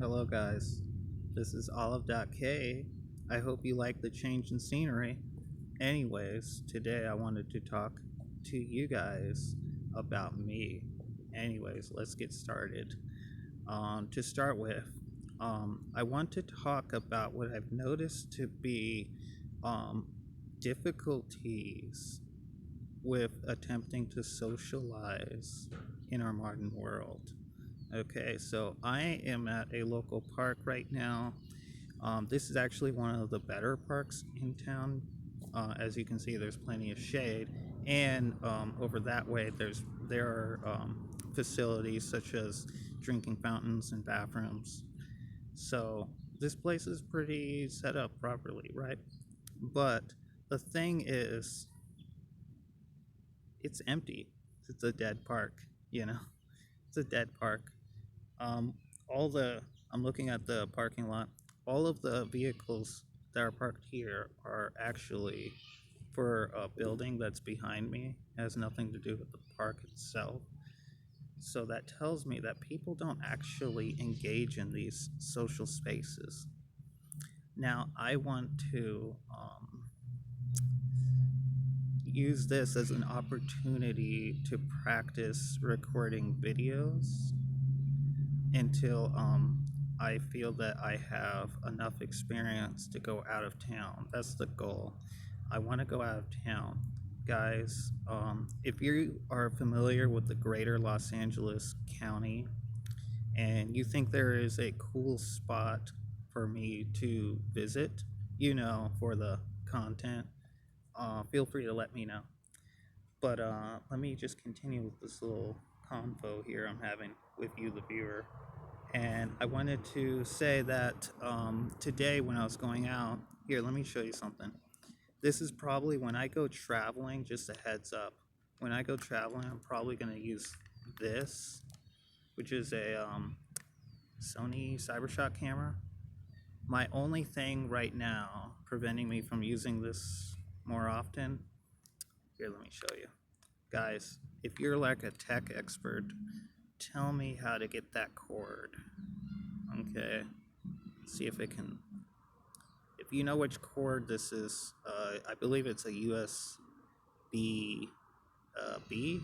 Hello guys, this is Olive.K. I hope you like the change in scenery. Anyways, today I wanted to talk to you guys about me. Anyways, let's get started. To start with, I want to talk about what I've noticed to be um, difficulties with attempting to socialize in our modern world. Okay, so I am at a local park right now. This is actually one of the better parks in town. As you can see, there's plenty of shade, and over that way, there are facilities such as drinking fountains and bathrooms. So this place is pretty set up properly, right? But the thing is, it's empty. It's a dead park, you know. It's a dead park. Um, all the I'm looking at the parking lot. All of the vehicles that are parked here are actually for a building that's behind me. It has nothing to do with the park itself. So that tells me that people don't actually engage in these social spaces. Now, I want to use this as an opportunity to practice recording videos until I feel that I have enough experience to go out of town. That's the goal. I want to go out of town. Guys, if you are familiar with the greater Los Angeles County and you think there is a cool spot for me to visit, for the content, feel free to let me know. But let me just continue with this little convo here I'm having with you, the viewer. And I wanted to say that today when I was going out, here, let me show you something. This is probably when I go traveling, just a heads up. When I go traveling, I'm probably going to use this, which is a Sony CyberShot camera. My only thing right now preventing me from using this more often, here, let me show you. Guys, if you're like a tech expert, tell me how to get that cord. Okay, see if it can. If you know which cord this is, I believe it's a USB B.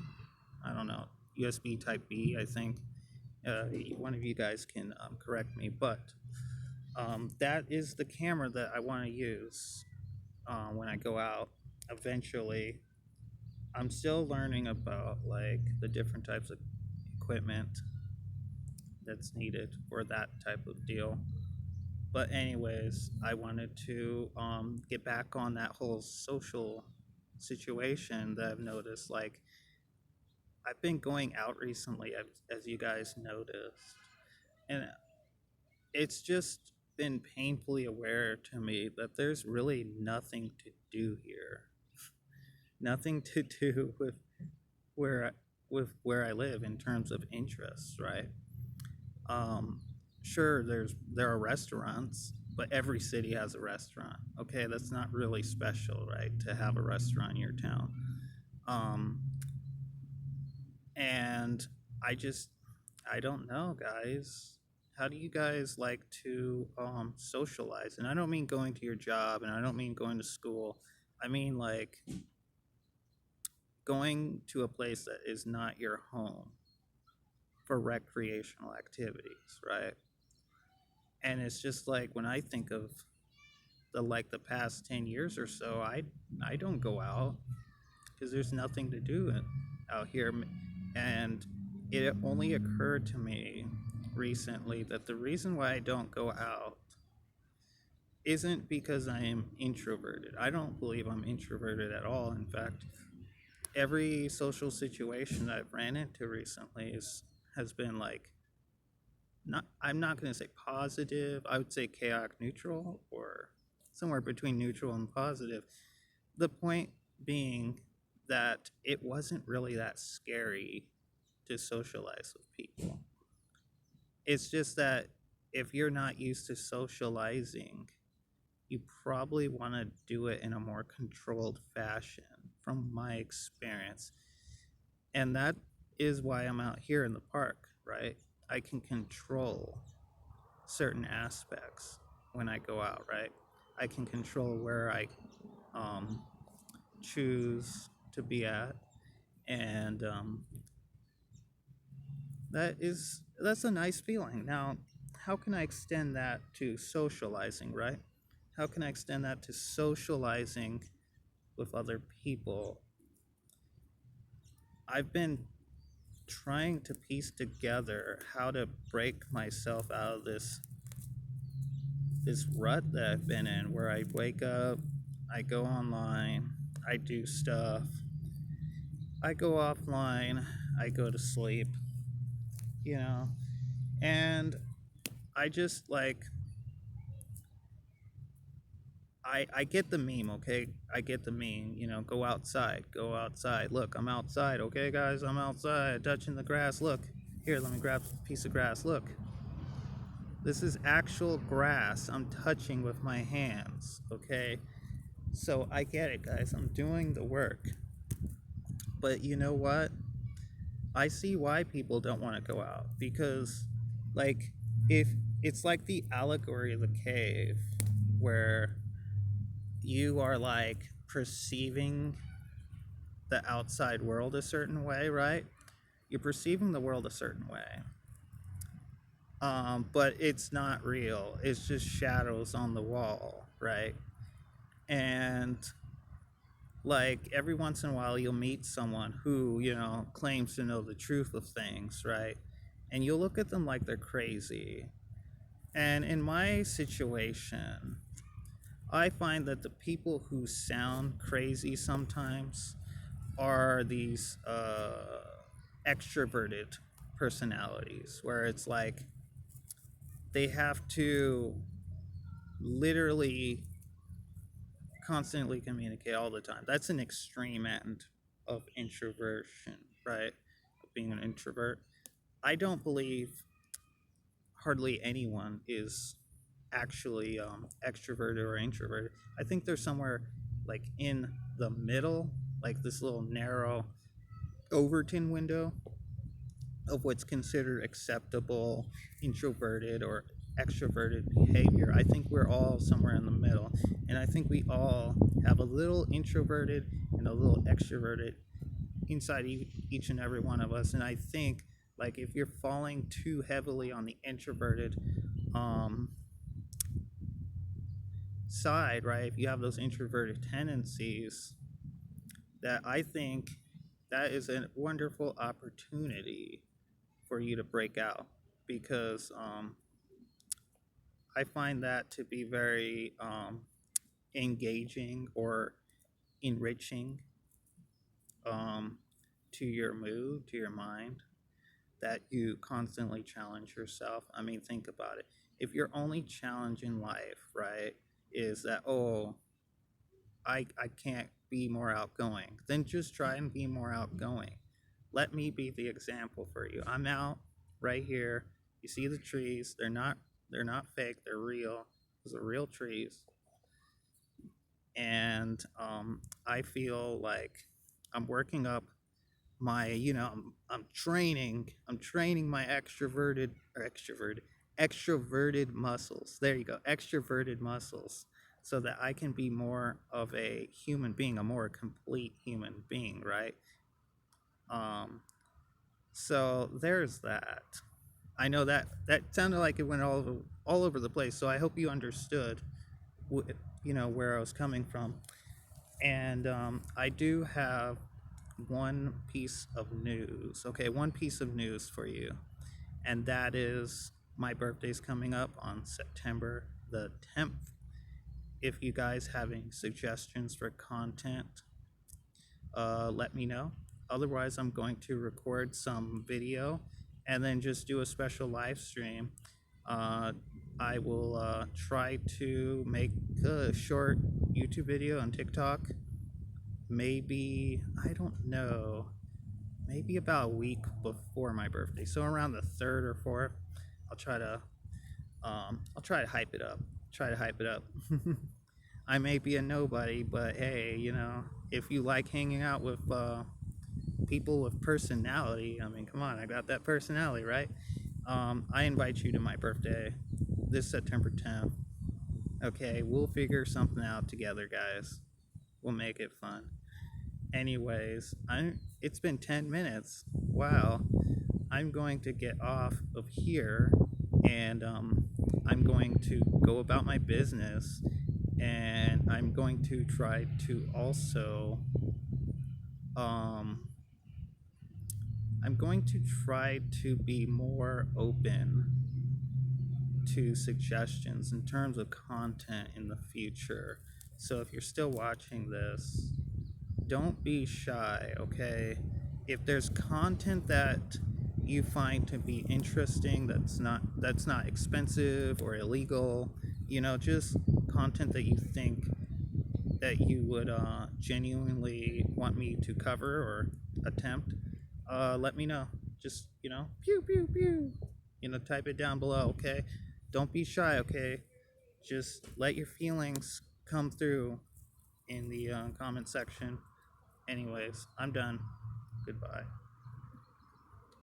I don't know, USB Type B. I think one of you guys can correct me, but that is the camera that I want to use when I go out. Eventually, I'm still learning about like the different types of equipment that's needed for that type of deal. But anyways, I wanted to get back on that whole social situation that I've noticed. Like, I've been going out recently, as you guys noticed, and it's just been painfully aware to me that there's really nothing to do here. Nothing to do where where I live in terms of interests, right? Um, sure, there are restaurants, but every city has a restaurant. Okay, that's not really special, right? To have a restaurant in your town. Um, and I don't know, guys. How do you guys like to socialize? And I don't mean going to your job, and I don't mean going to school. I mean like going to a place that is not your home for recreational activities, right? And it's just like when I think of the past 10 years or so, I don't go out because there's nothing to do out here. And it only occurred to me recently that the reason why I don't go out isn't because I am introverted. I don't believe I'm introverted at all. In fact, every social situation that I've ran into recently has been like, not, I'm not going to say positive, I would say chaotic neutral, or somewhere between neutral and positive. The point being that it wasn't really that scary to socialize with people. It's just that if you're not used to socializing, you probably want to do it in a more controlled fashion, from my experience. And that is why I'm out here in the park, right? I can control certain aspects when I go out, right? I can control where I um, choose to be at, and that's a nice feeling. Now, how can I extend that to socializing, right? How can I extend that to socializing with other people? I've been trying to piece together how to break myself out of this rut that I've been in, where I wake up, I go online, I do stuff, I go offline, I go to sleep, you know, and I just like I get the meme, okay? I get the meme, go outside, go outside. Look, I'm outside, okay, guys? I'm outside, touching the grass. Look, here, let me grab a piece of grass. Look, this is actual grass I'm touching with my hands, okay? So I get it, guys. I'm doing the work. But you know what? I see why people don't want to go out because, like, if it's like the allegory of the cave where you are like perceiving the outside world a certain way, right? You're perceiving the world a certain way. But it's not real. It's just shadows on the wall, right? And like every once in a while you'll meet someone who, claims to know the truth of things, right? And you'll look at them like they're crazy. And in my situation, I find that the people who sound crazy sometimes are these extroverted personalities where it's like they have to literally constantly communicate all the time. That's an extreme end of introversion, right? Being an introvert. I don't believe hardly anyone is actually extroverted or introverted. I think they're somewhere like in the middle, like this little narrow Overton window of what's considered acceptable introverted or extroverted behavior. I think we're all somewhere in the middle. And I think we all have a little introverted and a little extroverted inside each and every one of us. And I think, like, if you're falling too heavily on the introverted um, side, right, if you have those introverted tendencies, that I think that is a wonderful opportunity for you to break out because I find that to be very engaging or enriching um, to your mood, to your mind, that you constantly challenge yourself. I mean, think about it. If your only challenge in life, right, is that, oh, I can't be more outgoing, then just try and be more outgoing. Let me be the example for you. I'm out right here. You see the trees. They're not fake. They're real. Those are real trees. And I feel like I'm working up my, I'm training my extroverted muscles. There you go, extroverted muscles, so that I can be more of a human being, a more complete human being, right? Um, so there's that. I know that sounded like it went all over the place. So I hope you understood, where I was coming from. And I do have one piece of news. Okay, one piece of news for you, and that is my birthday's coming up on September the 10th. If you guys have any suggestions for content, let me know. Otherwise, I'm going to record some video and then just do a special live stream. Uh, I will try to make a short YouTube video on TikTok. Maybe, I don't know, maybe about a week before my birthday. So around the 3rd or 4th, I'll try to hype it up. Try to hype it up. I may be a nobody, but hey, if you like hanging out with people with personality, I mean, come on, I got that personality, right? I invite you to my birthday. this September 10th. Okay, we'll figure something out together, guys. We'll make it fun. Anyways, it's been 10 minutes. Wow. I'm going to get off of here, and I'm going to go about my business, and I'm going to try to also um, I'm going to try to be more open to suggestions in terms of content in the future. So if you're still watching this, don't be shy, okay? If there's content that you find to be interesting, that's not expensive or illegal, just content that you think that you would genuinely want me to cover or attempt, let me know. Just, pew, pew, pew. Type it down below, okay? Don't be shy, okay? Just let your feelings come through in the comment section. Anyways, I'm done. Goodbye.